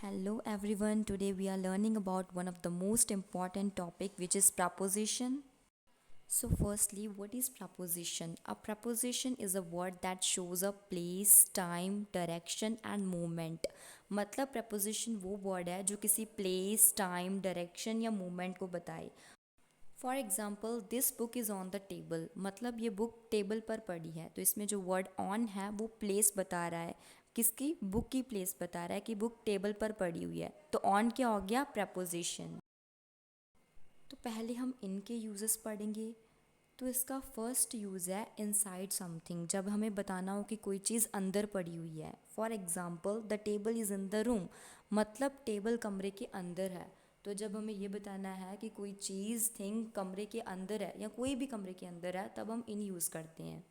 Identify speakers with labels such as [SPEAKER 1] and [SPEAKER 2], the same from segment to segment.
[SPEAKER 1] Hello everyone. Today we are learning about one of the most important topic which is preposition. So firstly, what is preposition? A preposition is a word that shows a place, time, direction and movement. मतलब preposition वो word है जो किसी place, time, direction या movement को बताए. For example this book is on the table, मतलब ये बुक टेबल पर पड़ी है, तो इसमें जो वर्ड ऑन है वो प्लेस बता रहा है, किसकी बुक की प्लेस बता रहा है कि बुक टेबल पर पड़ी हुई है, तो ऑन क्या हो गया? प्रपोजिशन. तो पहले हम इनके यूजेस पढ़ेंगे. तो इसका फर्स्ट यूज़ है इनसाइड समथिंग, जब हमें बताना हो कि कोई चीज़ अंदर पड़ी हुई है. For example the table is in the room, मतलब टेबल कमरे के अंदर है. तो जब हमें ये बताना है कि कोई चीज़ थिंग कमरे के अंदर है या कोई भी कमरे के अंदर है, तब हम इन यूज़ करते हैं.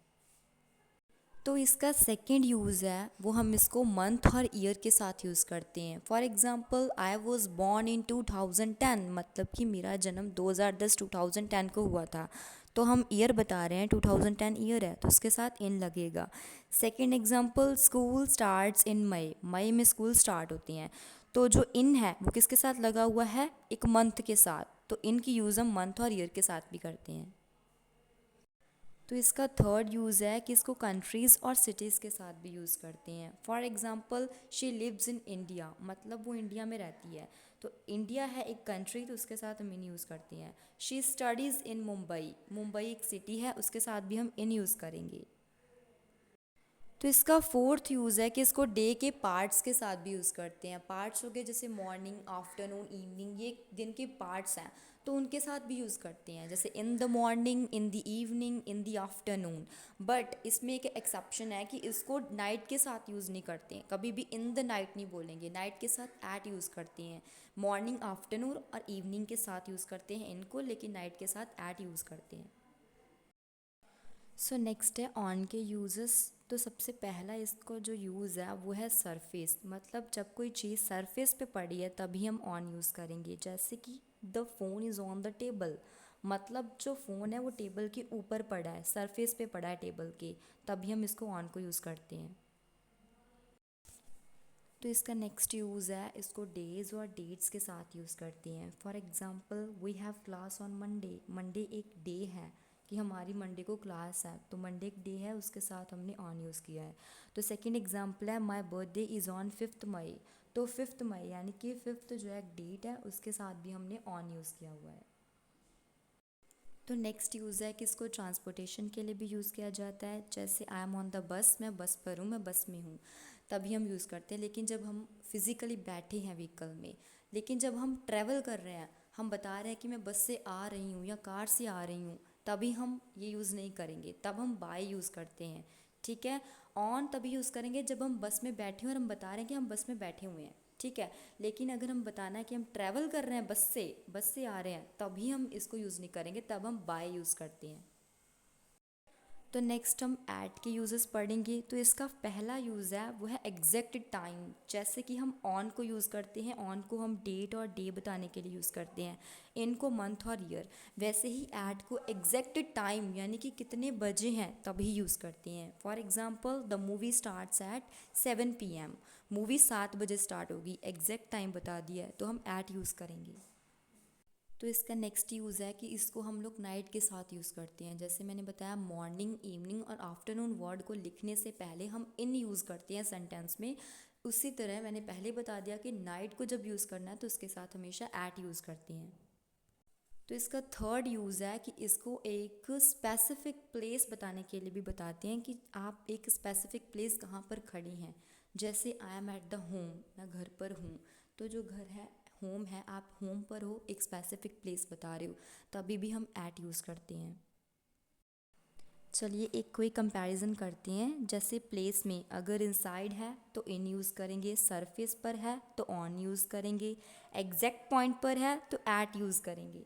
[SPEAKER 1] तो इसका सेकेंड यूज़ है वो हम इसको मंथ और ईयर के साथ यूज़ करते हैं. For example I was born in 2010, मतलब कि मेरा जन्म 2010 को हुआ था. तो हम ईयर बता रहे हैं, 2010 ईयर है, तो उसके साथ इन लगेगा. Second example school starts in May, मई में स्कूल स्टार्ट होती हैं. तो जो इन है वो किसके साथ लगा हुआ है? एक मंथ के साथ. तो इन की यूज़ हम मंथ और ईयर के साथ भी करते हैं. तो इसका थर्ड यूज़ है कि इसको कंट्रीज़ और सिटीज़ के साथ भी यूज़ करते हैं. For example she lives in India, मतलब वो इंडिया में रहती है. तो इंडिया है एक कंट्री, तो उसके साथ हम इन यूज़ करते हैं. शी स्टडीज़ इन मुंबई, मुंबई एक सिटी है, उसके साथ भी हम इन यूज़ करेंगे. तो इसका फोर्थ यूज़ है कि इसको डे के पार्ट्स के साथ भी यूज़ करते हैं. पार्ट्स हो गए जैसे मॉर्निंग, आफ्टरनून, इवनिंग, ये दिन के पार्ट्स हैं, तो उनके साथ भी यूज़ करते हैं, जैसे in the morning, in the evening, in the afternoon. But इसमें एक एक्सेप्शन है कि इसको नाइट के साथ यूज़ नहीं करते हैं, कभी भी इन द नाइट नहीं बोलेंगे, नाइट के साथ एट यूज़ करते हैं. मॉर्निंग, आफ्टरनून और इवनिंग के साथ यूज़ करते हैं इनको, लेकिन नाइट के साथ एट यूज़ करते हैं. सो नेक्स्ट है ऑन के यूज़ेस. तो सबसे पहला इसको जो यूज़ है वो है सरफेस, मतलब जब कोई चीज़ सरफेस पे पड़ी है तभी हम ऑन यूज़ करेंगे. जैसे कि the phone is on the table, मतलब जो फ़ोन है वो टेबल के ऊपर पड़ा है, सरफेस पे पड़ा है टेबल के, तभी हम इसको ऑन को यूज़ करते हैं. तो इसका नेक्स्ट यूज़ है इसको डेज़ और डेट्स के साथ यूज़ करते हैं. For example we have class on Monday, Monday एक डे है कि हमारी मंडे को क्लास है, तो मंडे एक डे है, उसके साथ हमने ऑन यूज़ किया है. तो सेकंड एग्जांपल है माय बर्थडे इज़ ऑन 5 मई, तो 5 मई यानी कि 5th जो है डेट है, उसके साथ भी हमने ऑन यूज़ किया हुआ है. तो नेक्स्ट यूज़ है कि इसको ट्रांसपोर्टेशन के लिए भी यूज़ किया जाता है, जैसे I am on the bus, मैं बस पर हूँ, मैं बस में हूँ, तभी हम यूज़ करते हैं. लेकिन जब हम फिज़िकली बैठे हैं व्हीकल में, लेकिन जब हम ट्रैवल कर रहे हैं, हम बता रहे हैं कि मैं बस से आ रही हूँ या कार से आ रही हूँ, तभी हम ये यूज़ नहीं करेंगे, तब हम बाय यूज़ करते हैं. ठीक है. ऑन तभी यूज़ करेंगे जब हम बस में बैठे हैं और हम बता रहे हैं कि हम बस में बैठे हुए हैं. ठीक है. लेकिन अगर हम बताना है कि हम ट्रैवल कर रहे हैं, बस से आ रहे हैं, तभी हम इसको यूज़ नहीं करेंगे, तब हम बाय यूज़ करते हैं. तो नेक्स्ट हम ऐट के यूज़ेस पढ़ेंगे. तो इसका पहला यूज़ है वो है एग्जैक्ट टाइम, जैसे कि हम ऑन को यूज़ करते हैं, ऑन को हम डेट और डे बताने के लिए यूज़ करते हैं, इनको मंथ और ईयर. वैसे ही ऐट को एग्जैक्ट टाइम यानी कि कितने बजे हैं तभी यूज़ करते हैं. For example the movie starts at 7 PM, movie 7 बजे स्टार्ट होगी, एग्जैक्ट टाइम बता दिया है, तो हम ऐट यूज़ करेंगे. तो इसका नेक्स्ट यूज़ है कि इसको हम लोग नाइट के साथ यूज़ करते हैं. जैसे मैंने बताया मॉर्निंग, इवनिंग और आफ्टरनून वर्ड को लिखने से पहले हम इन यूज़ करते हैं सेंटेंस में. उसी तरह मैंने पहले बता दिया कि नाइट को जब यूज़ करना है तो उसके साथ हमेशा एट यूज़ करते हैं. तो इसका थर्ड यूज़ है कि इसको एक स्पेसिफिक प्लेस बताने के लिए भी बताते हैं कि आप एक स्पेसिफिक प्लेस कहाँ पर खड़ी हैं. जैसे I am at the home, मैं घर पर हूँ, तो जो घर है होम है, आप होम पर हो, एक स्पेसिफिक प्लेस बता रहे हो, तभी भी हम एट यूज़ करते हैं. चलिए एक कोई कंपैरिजन करते हैं. जैसे प्लेस में अगर इनसाइड है तो इन यूज़ करेंगे, सरफेस पर है तो ऑन यूज़ करेंगे, एग्जैक्ट पॉइंट पर है तो एट यूज़ करेंगे.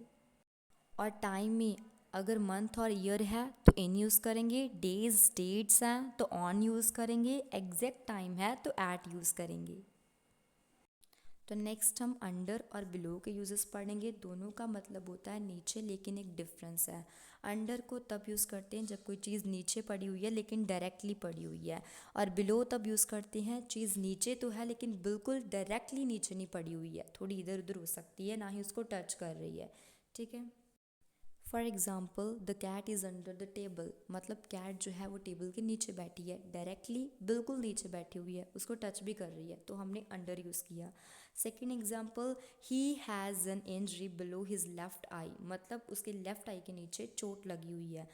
[SPEAKER 1] और टाइम में अगर मंथ और ईयर है तो इन यूज़ करेंगे, डेज डेट्स हैं तो ऑन यूज़ करेंगे, एग्जैक्ट टाइम है तो एट यूज़ करेंगे. तो नेक्स्ट हम अंडर और बिलो के यूजेस पढ़ेंगे। दोनों का मतलब होता है नीचे, लेकिन एक डिफरेंस है। अंडर को तब यूज़ करते हैं जब कोई चीज़ नीचे पड़ी हुई है लेकिन डायरेक्टली पड़ी हुई है, और बिलो तब यूज़ करते हैं चीज़ नीचे तो है लेकिन बिल्कुल डायरेक्टली नीचे नहीं पड़ी हुई है, थोड़ी इधर उधर हो सकती है, ना ही उसको टच कर रही है। ठीक है। For example the cat is under the table, मतलब कैट जो है वो टेबल के नीचे बैठी है, डायरेक्टली बिल्कुल नीचे बैठी हुई है, उसको टच भी कर रही है, तो हमने अंडर यूज़ किया। Second example, he has an injury below his left eye, मतलब उसके लेफ्ट आई के नीचे चोट लगी हुई है।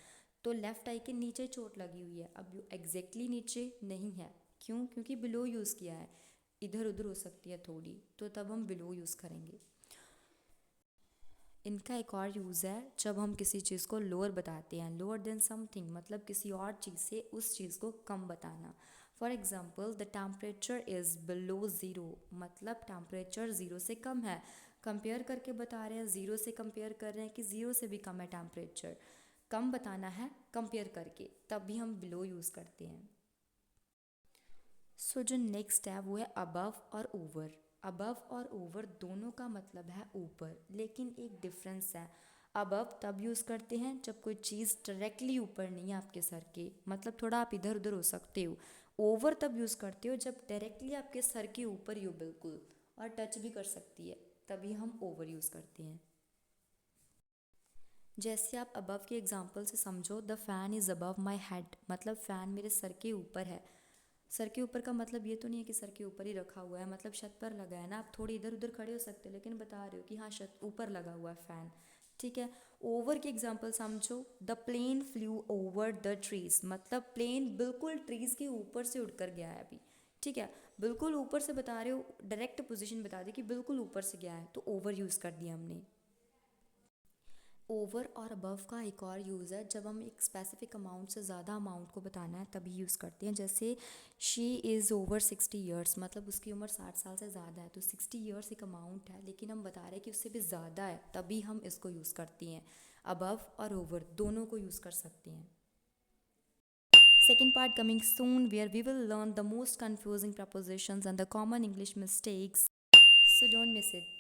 [SPEAKER 1] तो लेफ्ट आई के नीचे चोट लगी हुई है, अब एग्जैक्टली नीचे नहीं है, क्यों? क्योंकि बिलो यूज़ किया है, इधर उधर हो सकती है थोड़ी, तो तब हम बिलो यूज़ करेंगे। इनका एक और यूज़ है जब हम किसी चीज़ को लोअर बताते हैं, लोअर देन समथिंग, मतलब किसी और चीज़ से उस चीज़ को कम बताना। For example the temperature is below zero, मतलब टेम्परेचर ज़ीरो से कम है। कंपेयर करके बता रहे हैं, ज़ीरो से कंपेयर कर रहे हैं कि ज़ीरो से भी कम है टेम्परेचर, कम बताना है कंपेयर करके, तब भी हम बिलो यूज़ करते हैं। सो जो नेक्स्ट है वो है अबव और ओवर। अबव और ओवर दोनों का मतलब है ऊपर, लेकिन एक डिफरेंस है। अबव तब यूज़ करते हैं जब कोई चीज़ डायरेक्टली ऊपर नहीं है आपके सर के, मतलब थोड़ा आप इधर उधर हो सकते हो। ओवर तब यूज़ करते हो जब डायरेक्टली आपके सर के ऊपर ही हो बिल्कुल, और टच भी कर सकती है, तभी हम ओवर यूज़ करते हैं। जैसे आप अबव के एग्जाम्पल से समझो, the fan is above my head, मतलब फ़ैन मेरे सर के ऊपर है। सर के ऊपर का मतलब ये तो नहीं है कि सर के ऊपर ही रखा हुआ है, मतलब छत पर लगा है ना, आप थोड़ी इधर उधर खड़े हो सकते हो लेकिन बता रहे हो कि हाँ छत ऊपर लगा हुआ है फ़ैन। ठीक है। ओवर के एग्जाम्पल समझो, the plane flew over the trees, मतलब प्लेन बिल्कुल ट्रीज के ऊपर से उड़कर गया है अभी। ठीक है, बिल्कुल ऊपर से बता रहे हो, डायरेक्ट पोजीशन बता दी कि बिल्कुल ऊपर से गया है, तो ओवर यूज़ कर दिया हमने। ओवर और अबव का एक और यूज़ है जब हम एक स्पेसिफिक अमाउंट से ज़्यादा अमाउंट को बताना है तभी यूज़ करते हैं। जैसे शी इज़ ओवर 60 ईयर्स, मतलब उसकी उम्र 60 साल से ज़्यादा है, तो 60 ईयर्स एक अमाउंट है लेकिन हम बता रहे हैं कि उससे भी ज़्यादा है, तभी हम इसको यूज़ करते हैं। अबव और ओवर दोनों को यूज़ कर सकते हैं। Second part coming soon, where we will learn the most confusing prepositions and the common English mistakes. So don't miss it.